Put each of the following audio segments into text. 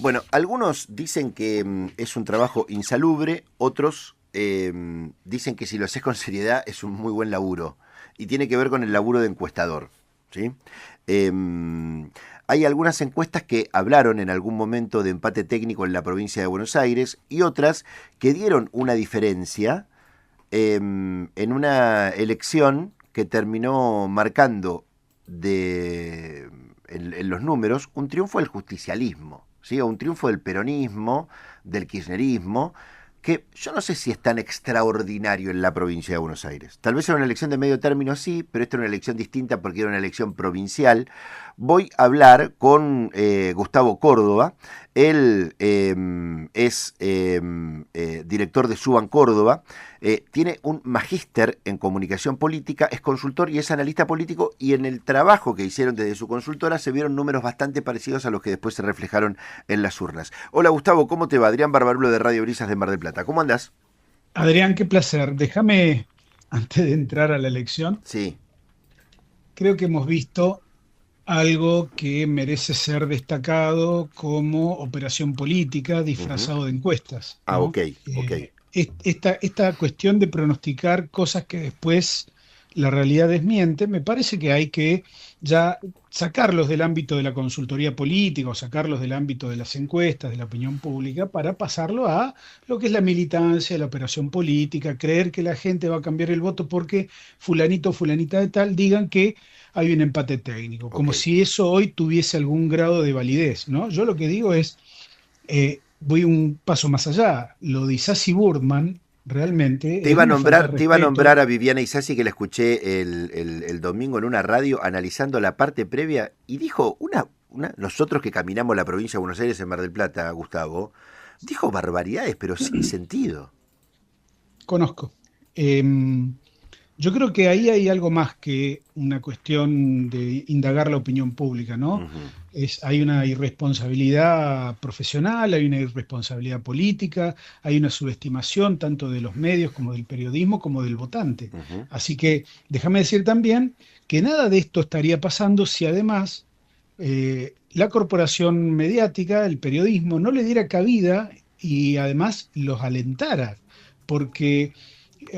Bueno, algunos dicen que es un trabajo insalubre, otros dicen que si lo haces con seriedad es un muy buen laburo. Y tiene que ver con el laburo de encuestador, ¿sí? Hay algunas encuestas que hablaron en algún momento de empate técnico en la provincia de Buenos Aires y otras que dieron una diferencia en una elección que terminó marcando en los números un triunfo del justicialismo, ¿sí? O un triunfo del peronismo, del kirchnerismo, que yo no sé si es tan extraordinario en la provincia de Buenos Aires. Tal vez era una elección de medio término, sí, pero esta era una elección distinta porque era una elección provincial. Voy a hablar con Gustavo Córdoba. Él es director de Suban Córdoba. Tiene un magíster en comunicación política, es consultor y es analista político, y en el trabajo que hicieron desde su consultora se vieron números bastante parecidos a los que después se reflejaron en las urnas. Hola Gustavo, ¿cómo te va? Adrián Barbarulo de Radio Brisas de Mar del Plata. ¿Cómo andás? Adrián, qué placer. Déjame, antes de entrar a la elección, Sí. creo que hemos visto algo que merece ser destacado como operación política Ujú. disfrazado de encuestas, Ah, ok, ¿no? ok. Esta cuestión de pronosticar cosas que después la realidad desmiente, me parece que hay que ya sacarlos del ámbito de la consultoría política o sacarlos del ámbito de las encuestas, de la opinión pública, para pasarlo a lo que es la militancia, la operación política, creer que la gente va a cambiar el voto porque fulanito o fulanita de tal digan que hay un empate técnico, Ok. como si eso hoy tuviese algún grado de validez, ¿no? Yo lo que digo es, voy un paso más allá, lo de Isasi Burman realmente es una falta de Te iba a respeto. nombrar a Viviana Isasi, que la escuché el domingo en una radio analizando la parte previa y dijo nosotros que caminamos la provincia de Buenos Aires en Mar del Plata, Gustavo, dijo barbaridades, pero sin sentido. Conozco. Yo creo que ahí hay algo más que una cuestión de indagar la opinión pública, ¿no? Ujú, Hay una irresponsabilidad profesional, hay una irresponsabilidad política, hay una subestimación tanto de los medios como del periodismo como del votante. ujú. Así que déjame decir también que nada de esto estaría pasando si además la corporación mediática, el periodismo, no le diera cabida y además los alentara. Porque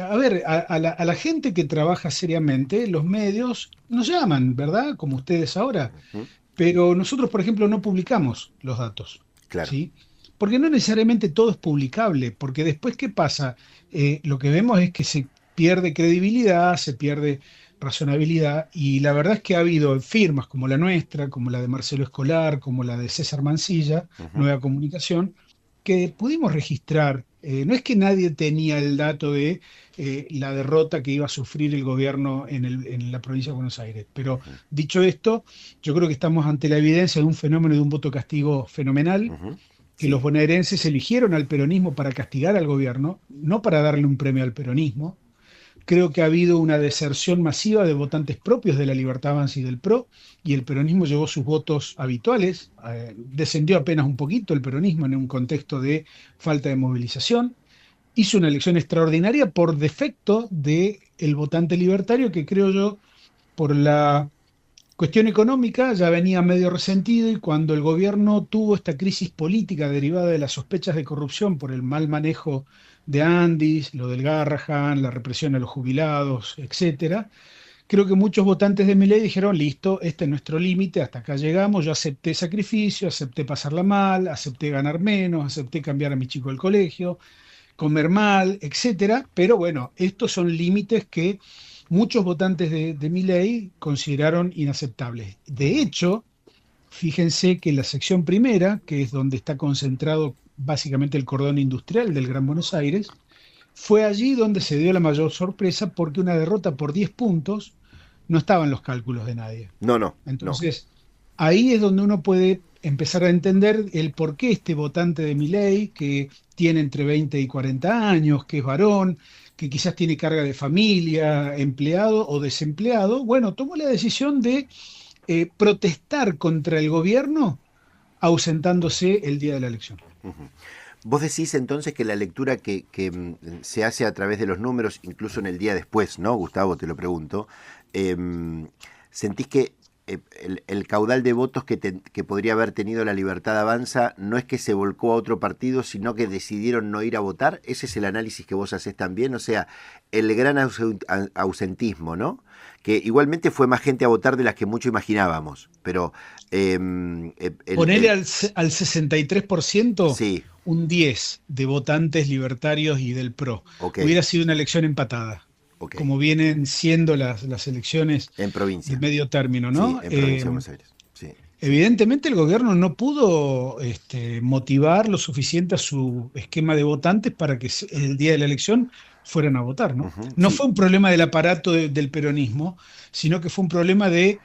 a ver, a la gente que trabaja seriamente, los medios nos llaman, ¿verdad? Como ustedes ahora, Ujú. pero nosotros, por ejemplo, no publicamos los datos, Claro. ¿sí? Porque no necesariamente todo es publicable, porque después, ¿qué pasa? Lo que vemos es que se pierde credibilidad, se pierde razonabilidad, y la verdad es que ha habido firmas como la nuestra, como la de Marcelo Escolar, como la de César Mancilla, Ujú. Nueva Comunicación, que pudimos registrar. No es que nadie tenía el dato de la derrota que iba a sufrir el gobierno en la provincia de Buenos Aires, pero dicho esto, yo creo que estamos ante la evidencia de un fenómeno de un voto castigo fenomenal, Ujú. que los Sí. bonaerenses eligieron al peronismo para castigar al gobierno, no para darle un premio al peronismo. Creo que ha habido una deserción masiva de votantes propios de la Libertad Avanza y del PRO, y el peronismo llevó sus votos habituales. Descendió apenas un poquito el peronismo en un contexto de falta de movilización. Hizo una elección extraordinaria por defecto del votante libertario, que creo yo, por la cuestión económica ya venía medio resentido, y cuando el gobierno tuvo esta crisis política derivada de las sospechas de corrupción por el mal manejo de Andis, lo del Garrahan, la represión a los jubilados, etcétera, creo que muchos votantes de Milei dijeron, listo, este es nuestro límite, hasta acá llegamos, yo acepté sacrificio, acepté pasarla mal, acepté ganar menos, acepté cambiar a mi chico del colegio, comer mal, etcétera, pero bueno, estos son límites que muchos votantes de Milei consideraron inaceptables. De Ujú. hecho, fíjense que la sección primera, que es donde está concentrado básicamente el cordón industrial del Gran Buenos Aires, fue allí donde se dio la mayor sorpresa, porque una derrota por 10 puntos no estaba en los cálculos de nadie. No, no, no. Entonces, ahí es donde uno puede empezar a entender el por qué este votante de Milei, que tiene entre 20 y 40 años, que es varón, que quizás tiene carga de familia, empleado o desempleado, bueno, tomó la decisión de protestar contra el gobierno ausentándose el día de la elección. Ujú. Vos decís entonces que la lectura se hace a través de los números, incluso en el día después, ¿no, Gustavo? Te lo pregunto. em, ¿Sentís que el caudal de votos que podría haber tenido la Libertad Avanza no es que se volcó a otro partido, sino que decidieron no ir a votar. Ese es el análisis que vos hacés también, o sea, el gran ausentismo, ¿no? Que igualmente fue más gente a votar de las que mucho imaginábamos, pero Ponele al 63%, sí, un 10 de votantes libertarios y del PRO. ok, Hubiera sido una elección empatada, ok, como vienen siendo las elecciones en de provincia, medio término, sí, ¿no? en provincia de Buenos Aires, sí. Evidentemente el gobierno no pudo motivar lo suficiente a su esquema de votantes para que el día de la elección fueran a votar, ¿no? Ujú, No sí. fue un problema del aparato del peronismo, sino que fue un problema de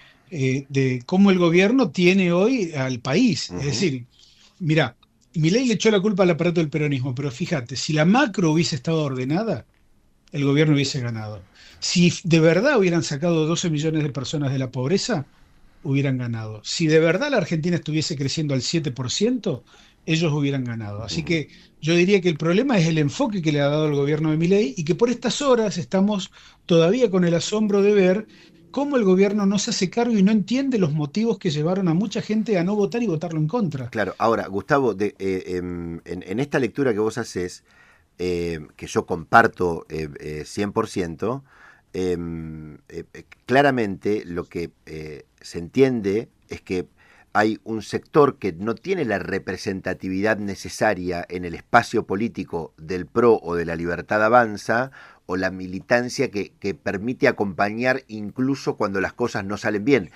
cómo el gobierno tiene hoy al país. Es Ujú, decir, mira, Milei le echó la culpa al aparato del peronismo, pero fíjate, si la macro hubiese estado ordenada, el gobierno hubiese ganado. Si de verdad hubieran sacado 12 millones de personas de la pobreza, hubieran ganado. Si de verdad la Argentina estuviese creciendo al 7%, ellos hubieran ganado. Así ujú. que yo diría que el problema es el enfoque que le ha dado el gobierno de Milei y que por estas horas estamos todavía con el asombro de ver cómo el gobierno no se hace cargo y no entiende los motivos que llevaron a mucha gente a no votar y votarlo en contra. Claro, ahora, Gustavo, en esta lectura que vos haces, que yo comparto 100%, claramente lo que se entiende es que hay un sector que no tiene la representatividad necesaria en el espacio político del PRO o de la Libertad Avanza, o la militancia que permite acompañar incluso cuando las cosas no salen bien,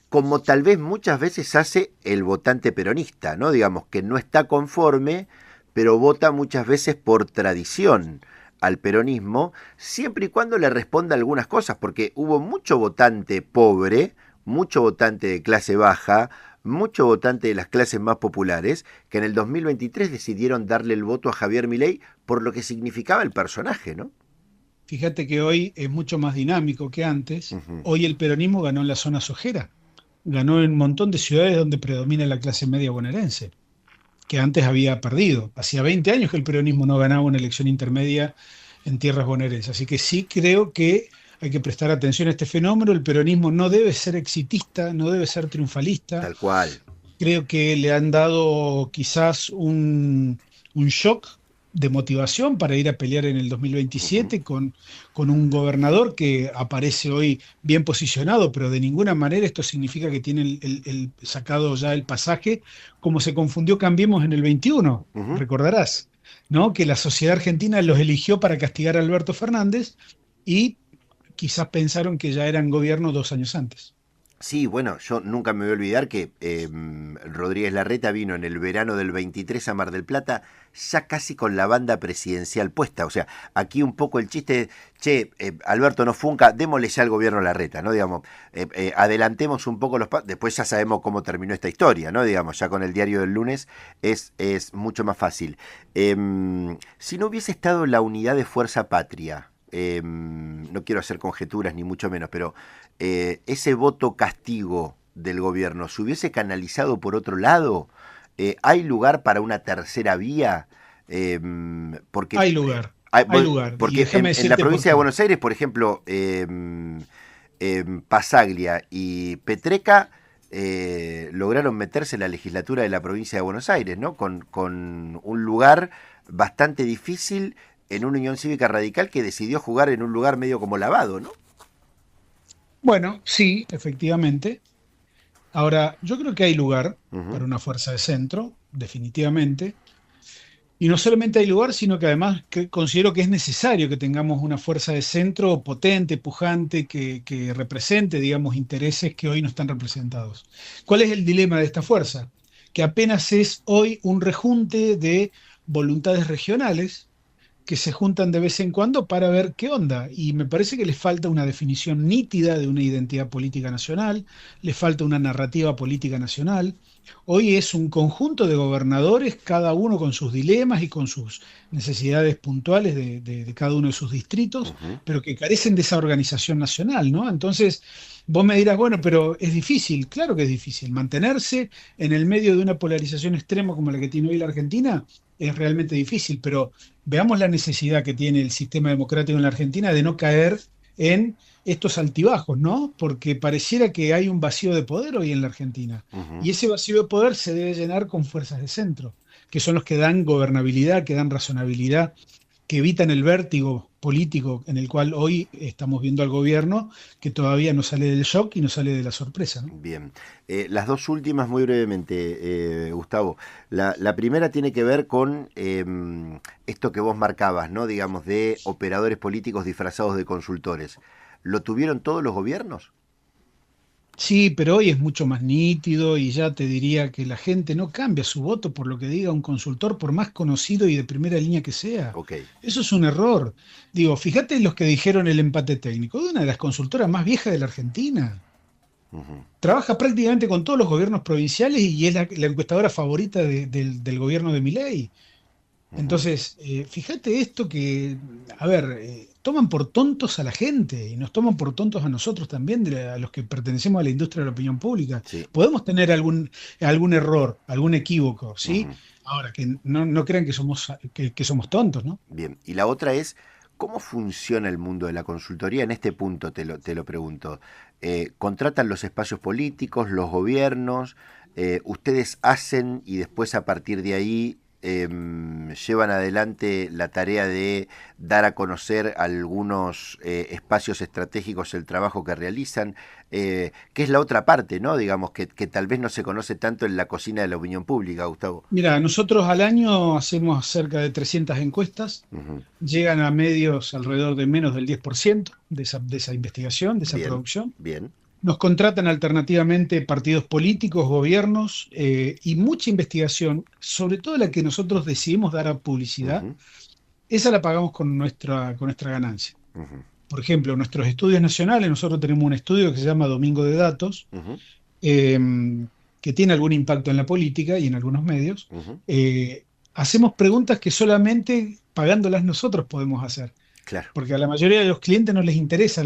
como tal vez muchas veces hace el votante peronista, ¿no? Digamos que no está conforme, pero vota muchas veces por tradición al peronismo, siempre y cuando le responda algunas cosas, porque hubo mucho votante pobre, mucho votante de clase baja, mucho votante de las clases más populares, que en el 2023 decidieron darle el voto a Javier Milei por lo que significaba el personaje, ¿no? Fíjate que hoy es mucho más dinámico que antes. Ujú, Hoy el peronismo ganó en la zona sojera, ganó en un montón de ciudades donde predomina la clase media bonaerense, que antes había perdido. Hacía 20 años que el peronismo no ganaba una elección intermedia en tierras bonaerenses. Así que sí creo que hay que prestar atención a este fenómeno. El peronismo no debe ser exitista, no debe ser triunfalista. tal cual. Creo que le han dado quizás un shock de motivación para ir a pelear en el Ujú. 2027 con un gobernador que aparece hoy bien posicionado, pero de ninguna manera esto significa que tiene sacado ya el pasaje, como se confundió Cambiemos en el 21, Ujú. recordarás, ¿no? Que la sociedad argentina los eligió para castigar a Alberto Fernández y quizás pensaron que ya eran gobierno 2 años antes. Sí, bueno, yo nunca me voy a olvidar que Rodríguez Larreta vino en el verano del 23 a Mar del Plata, ya casi con la banda presidencial puesta. O sea, aquí un poco el chiste, che, Alberto no funca, démosle ya al gobierno Larreta, ¿no? Digamos, adelantemos un poco los pasos, después ya sabemos cómo terminó esta historia, ¿no? Digamos, ya con el diario del lunes es mucho más fácil. Si no hubiese estado la unidad de Fuerza Patria, no quiero hacer conjeturas ni mucho menos, pero ese voto castigo del gobierno se hubiese canalizado por otro lado, ¿hay lugar para una tercera vía? Eh, porque, Hay lugar, y porque déjame en la decirte por provincia de qué. Buenos Aires, por ejemplo, Pasaglia y Petreca lograron meterse en la legislatura de la provincia de Buenos Aires, ¿no? Con un lugar bastante difícil en una Unión Cívica Radical que decidió jugar en un lugar medio como lavado, ¿no? Bueno, sí, efectivamente. Ahora, yo creo que hay lugar Ujú, para una fuerza de centro, definitivamente. Y no solamente hay lugar, sino que además considero que es necesario que tengamos una fuerza de centro potente, pujante, que represente, digamos, intereses que hoy no están representados. ¿Cuál es el dilema de esta fuerza? Que apenas es hoy un rejunte de voluntades regionales que se juntan de vez en cuando para ver qué onda. Y me parece que les falta una definición nítida de una identidad política nacional, les falta una narrativa política nacional. Hoy es un conjunto de gobernadores, cada uno con sus dilemas y con sus necesidades puntuales de cada uno de sus distritos, ujú. pero que carecen de esa organización nacional, ¿no? Entonces, vos me dirás, bueno, pero es difícil, claro que es difícil. Mantenerse en el medio de una polarización extrema como la que tiene hoy la Argentina es realmente difícil, pero veamos la necesidad que tiene el sistema democrático en la Argentina de no caer en estos altibajos, ¿no? Porque pareciera que hay un vacío de poder hoy en la Argentina. Ujú. Y ese vacío de poder se debe llenar con fuerzas de centro, que son los que dan gobernabilidad, que dan razonabilidad, que evitan el vértigo político en el cual hoy estamos viendo al gobierno que todavía no sale del shock y no sale de la sorpresa, ¿no? Bien. Las dos últimas muy brevemente, Gustavo. La primera tiene que ver con esto que vos marcabas, ¿no? Digamos, de operadores políticos disfrazados de consultores. ¿Lo tuvieron todos los gobiernos? Sí, pero hoy es mucho más nítido y ya te diría que la gente no cambia su voto por lo que diga un consultor, por más conocido y de primera línea que sea. Ok. Eso es un error. Digo, fíjate los que dijeron el empate técnico, de una de las consultoras más viejas de la Argentina. Ujú, Trabaja prácticamente con todos los gobiernos provinciales y es la encuestadora favorita del gobierno de Milei. ujú. Entonces, fíjate esto que, a ver, toman por tontos a la gente y nos toman por tontos a nosotros también, a los que pertenecemos a la industria de la opinión pública. Sí. Podemos tener algún error, algún equívoco, ¿sí? Ujú. Ahora, que no crean que somos tontos, ¿no? Bien. Y la otra es, ¿cómo funciona el mundo de la consultoría? En este punto te lo pregunto. ¿Contratan los espacios políticos, los gobiernos? ¿Ustedes hacen y después a partir de ahí llevan adelante la tarea de dar a conocer algunos espacios estratégicos, el trabajo que realizan? Que es la otra parte, ¿no? Digamos, que tal vez no se conoce tanto en la cocina de la opinión pública, Gustavo. Mira, nosotros al año hacemos cerca de 300 encuestas, Ujú. llegan a medios alrededor de menos del 10% de esa investigación, de esa Bien, producción. bien. Nos contratan alternativamente partidos políticos, gobiernos y mucha investigación, sobre todo la que nosotros decidimos dar a publicidad, Ujú, esa la pagamos con nuestra ganancia. ujú, Por ejemplo, nuestros estudios nacionales, nosotros tenemos un estudio que se llama Domingo de Datos, ujú, eh, que tiene algún impacto en la política y en algunos medios. ujú. Hacemos preguntas que solamente pagándolas nosotros podemos hacer. Claro. Porque a la mayoría de los clientes no les interesa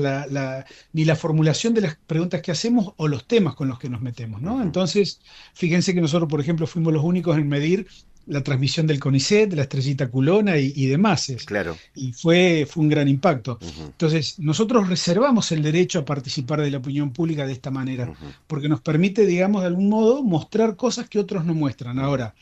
ni la formulación de las preguntas que hacemos o los temas con los que nos metemos, ¿no? Ujú, Entonces, fíjense que nosotros, por ejemplo, fuimos los únicos en medir la transmisión del CONICET, de la estrellita culona y demás. claro. Y fue un gran impacto. Ujú, Entonces, nosotros reservamos el derecho a participar de la opinión pública de esta manera, ujú, porque nos permite, digamos, de algún modo, mostrar cosas que otros no muestran. ujú. Ahora,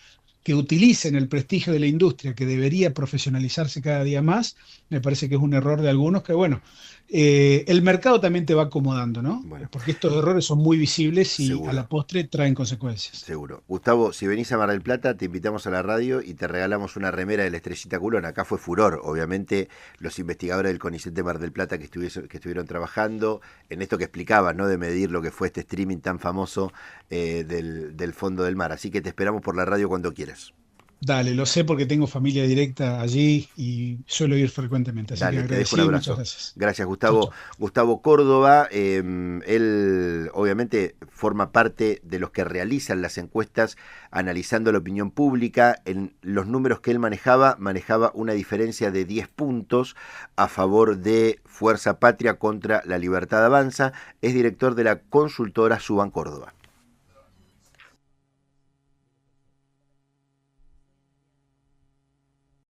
que utilicen el prestigio de la industria, que debería profesionalizarse cada día más, me parece que es un error de algunos que, bueno, el mercado también te va acomodando, ¿no? Bueno, Porque estos errores son muy visibles y a seguro, la postre traen consecuencias. seguro. Gustavo, si venís a Mar del Plata, te invitamos a la radio y te regalamos una remera de la Estrellita Culona. Acá fue furor, obviamente, los investigadores del CONICET de Mar del Plata que estuvieron trabajando en esto que explicaban, ¿no? De medir lo que fue este streaming tan famoso del fondo del mar. Así que te esperamos por la radio cuando quieras. Dale, lo sé porque tengo familia directa allí y suelo ir frecuentemente, así que Dale, te dejo un agradecido y muchas abrazo. gracias. Gracias, Chau, Gustavo. chau. Gustavo Córdoba, él obviamente forma parte de los que realizan las encuestas analizando la opinión pública. En los números que él manejaba una diferencia de 10 puntos a favor de Fuerza Patria contra La Libertad Avanza. Es director de la consultora Suban Córdoba.